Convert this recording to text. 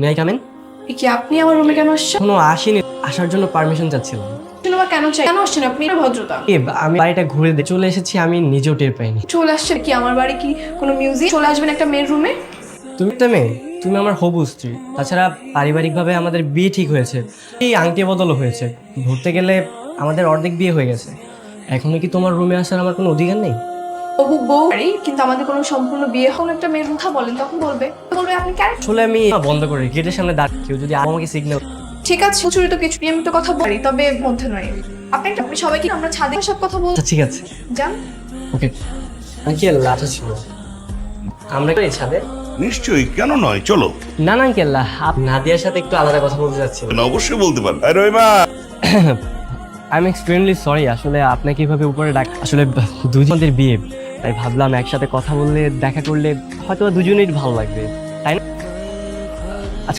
May I come in? কি আপনি আমার রুমে কেন আসছেন? কোনো আসেনি, আসার জন্য পারমিশন চাচ্ছিলাম। সিনেমা কেন চাই? কেন আসছেন আপনি? এটা ভদ্রতা। আমি বাড়িটা ঘুরে চলে এসেছি, আমি নিজেও টের পাইনি। চলে আসছেন কি আমার বাড়ি? কি কোনো মিউজিক? চলে আসবেন একটা মেয়ের রুমে? তুমি তো মেয়ে, তুমি আমার হবু স্ত্রী। তাছাড়া পারিবারিকভাবে আমাদের বিয়ে ঠিক হয়েছে, এই আংটি বদলও হয়েছে। ধরতে গেলে আমাদের অর্ধেক বিয়ে হয়ে গেছে। এখনো কি তোমার রুমে আসার আমার কোনো অধিকার নেই? তবু বউ বাড়ি, কিন্তু আমাদের কোনো সম্পূর্ণ বিয়ে হল একটা মেয়ের কথা বলেন, তখন বলবে আপনি কেন? আসলে আমি বন্ধ করে গেটের সামনে দাঁড়িয়ে, কেউ যদি আমাকে সিগন্যাল। ঠিক আছে, প্রচুর তো কিছু নিয়মিত কথা বলি, তবে মধ্যে নয়। আপনি সবাইকে আমরা ছাদে সব কথা বল। আচ্ছা ঠিক আছে, যান। ওকে। আঙ্কেল লাঠি ছিল, আমরা কি ছাদে? নিশ্চয়ই, কেন নয়, চলো। না না আঙ্কেল, নাদিয়ার সাথে একটু আলাদা কথা বলতে চাচ্ছি। অবশ্যই বলতে পারেন। আর Rahima, I am extremely sorry, আসলে আপনাকে এভাবে উপরে ডাক, আসলে দুজনের বিয়ে, তাই ভাবলাম একসাথে কথা বললে, দেখা করলে হয়তো দুজনেই ভালো লাগবে, তাই না?